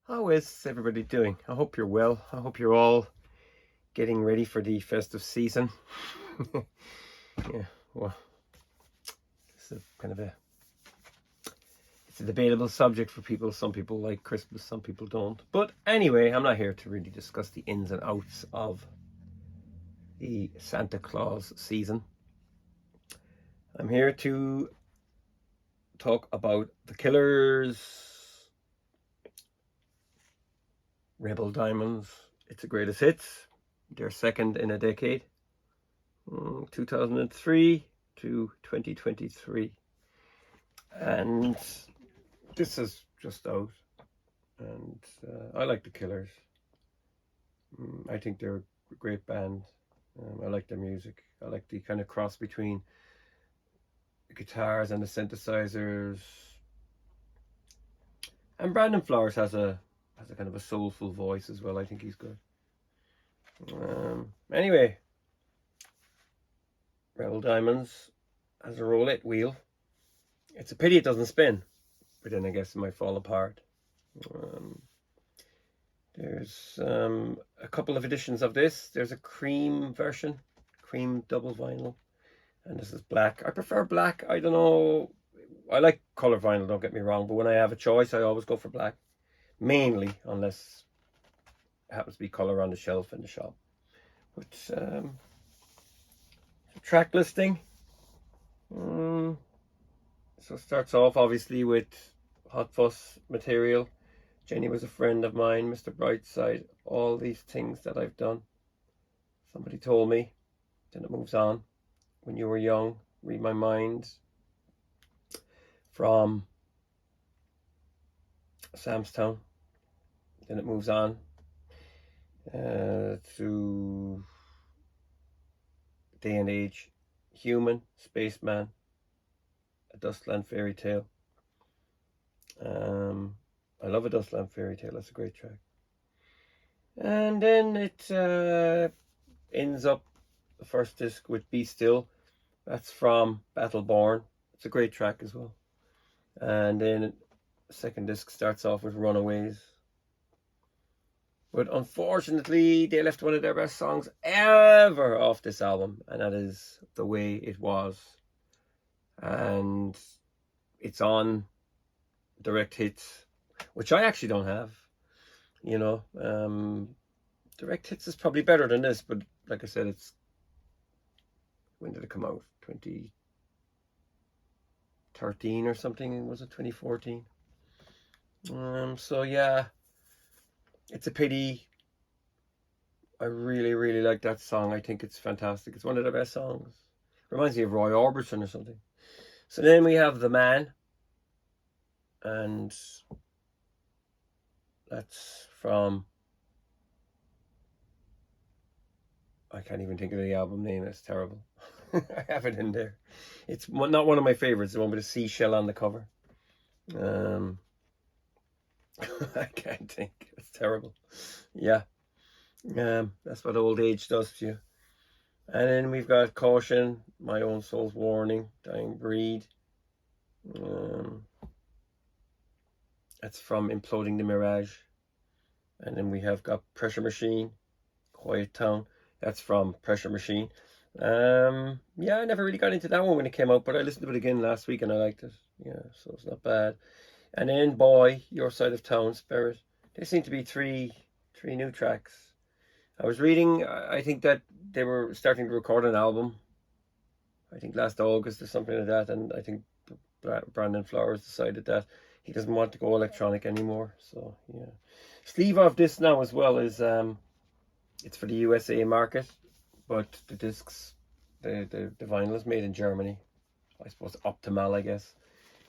How is everybody doing? I hope you're well. I hope you're all getting ready for the festive season. Yeah, well, it's a kind of it's a debatable subject for people. Some people like Christmas, some people don't. But anyway, I'm not here to really discuss the ins and outs of the Santa Claus season. I'm here to talk about the Killers, Rebel Diamonds. It's a greatest hits. Their second in a decade. 2003 to 2023, and this is just out, and I like the Killers. I think they're a great band. I like their music. I like the kind of cross between the guitars and the synthesizers, and Brandon Flowers has a kind of a soulful voice as well. I think he's good. Anyway, Rebel Diamonds has a roulette wheel. It's a pity it doesn't spin, but then I guess it might fall apart. There's a couple of editions of this. There's a cream version, cream double vinyl, and this is black. I prefer black. I don't know. I like color vinyl, don't get me wrong, but when I have a choice, I always go for black. Mainly, unless it happens to be color on the shelf in the shop. But track listing. So it starts off obviously with Hot Fuss Material. Jenny Was a Friend of Mine, Mr. Brightside, all these things that I've done. Somebody told me. Then it moves on. When You Were Young, Read My Mind. From Sam's Town. Then it moves on to Day and Age, Human, Spaceman, A Dustland Fairy Tale. I love A Dustland Fairy Tale. That's a great track. And then it ends up the first disc with Be Still. That's from Battleborn. It's a great track as well. And then the second disc starts off with Runaways. But unfortunately, they left one of their best songs ever off this album, and that is The Way It Was. And it's on Direct Hits, which I actually don't have. Direct Hits is probably better than this, but like I said, it's... When did it come out? 2013 or something? Was it 2014? So yeah, it's a pity. I really, really like that song. I think it's fantastic. It's one of the best songs. Reminds me of Roy Orbison or something. So then we have The Man. And that's from... I can't even think of the album name. It's terrible. I have it in there. It's not one of my favorites. The one with a seashell on the cover. I can't think. It's terrible. Yeah. That's what old age does to you. And then we've got Caution, My Own Soul's Warning, Dying Breed. That's from Imploding the Mirage. And then we have got Pressure Machine, Quiet Town. That's from Pressure Machine. Yeah, I never really got into that one when it came out, but I listened to it again last week and I liked it. Yeah, so it's not bad. And then Boy, Your Side of Town, Spirit. There seem to be three new tracks. I was reading, I think that they were starting to record an album. I think last August or something like that. And I think Brandon Flowers decided that he doesn't want to go electronic anymore. So yeah. Sleeve of this now as well is it's for the USA market, but the discs, the vinyl is made in Germany. I suppose Optimal, I guess.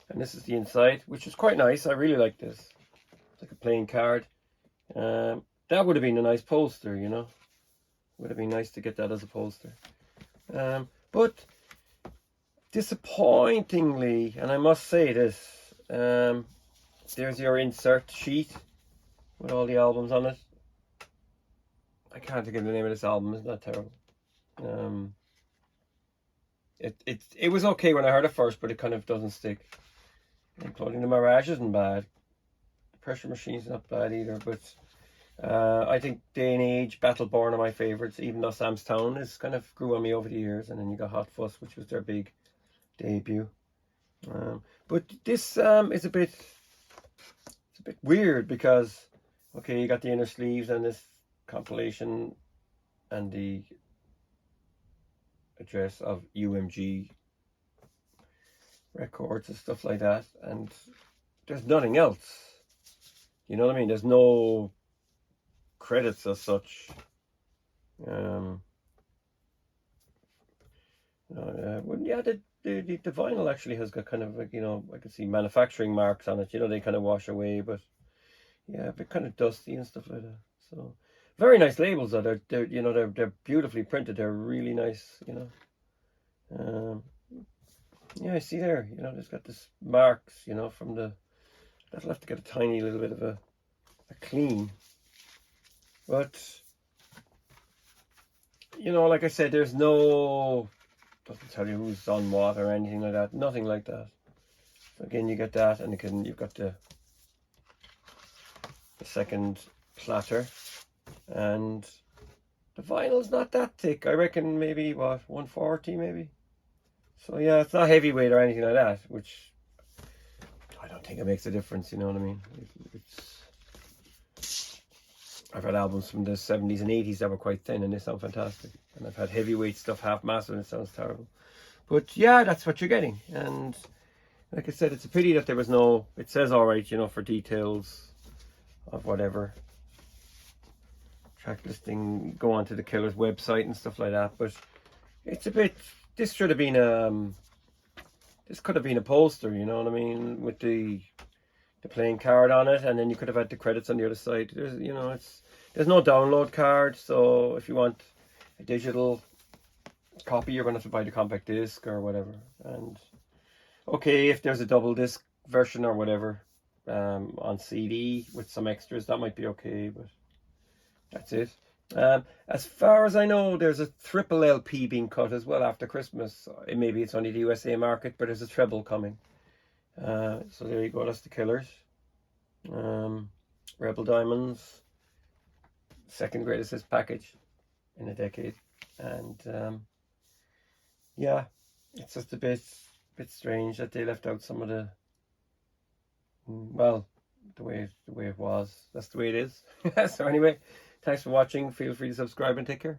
And this is the inside, which is quite nice. I really like this. It's like a playing card. That would have been a nice poster, you know. Would have been nice to get that as a poster. But disappointingly, and I must say this, there's your insert sheet with all the albums on it. I can't think of the name of this album. Isn't that terrible? It was okay when I heard it first, but it kind of doesn't stick. Imploding the Mirage isn't bad. Pressure Machine's not bad either, but I think Day and Age, Battleborn are my favorites, even though Sam's Town is kind of grew on me over the years, and then you got Hot Fuss, which was their big debut. But this is a bit weird because, okay, you got the inner sleeves and this compilation and the address of UMG records and stuff like that, and there's nothing else. You know what I mean? There's no credits as such. Well, yeah, the vinyl actually has got kind of like, you know, I can see manufacturing marks on it. You know, they kind of wash away, but yeah, a bit kind of dusty and stuff like that. So very nice labels though. They're you know, they're beautifully printed. They're really nice. You know. Yeah, I see there. You know, there's got this marks. You know, from the. That'll have to get a tiny little bit of a clean. But you know, like I said, there's no. Doesn't tell you who's on what or anything like that. Nothing like that. So again, you get that, and again, you've got the second platter, and the vinyl's not that thick. I reckon maybe what, 140 maybe. So yeah, it's not heavyweight or anything like that, which I don't think it makes a difference. You know what I mean? I've had albums from the 70s and 80s that were quite thin and they sound fantastic. And I've had heavyweight stuff, half massive, and it sounds terrible. But yeah, that's what you're getting. And like I said, it's a pity that there was no, it says alright, you know, for details of whatever. Track listing, go onto the Killer's website and stuff like that. But it's a bit, this should have been, this could have been a poster, you know what I mean? With the playing card on it, and then you could have had the credits on the other side. There's, you know, there's no download card, so if you want a digital copy, you're going to have to buy the compact disc or whatever. And okay, if there's a double disc version or whatever on CD with some extras, that might be okay, but that's it. As far as I know, there's a triple LP being cut as well after Christmas. Maybe it's only the USA market, but there's a treble coming. So there you go, that's the Killers. Rebel Diamonds, second greatest hits package in a decade. And yeah, it's just a bit strange that they left out some of the, well, the way it was. That's the way it is. So anyway, thanks for watching. Feel free to subscribe and take care.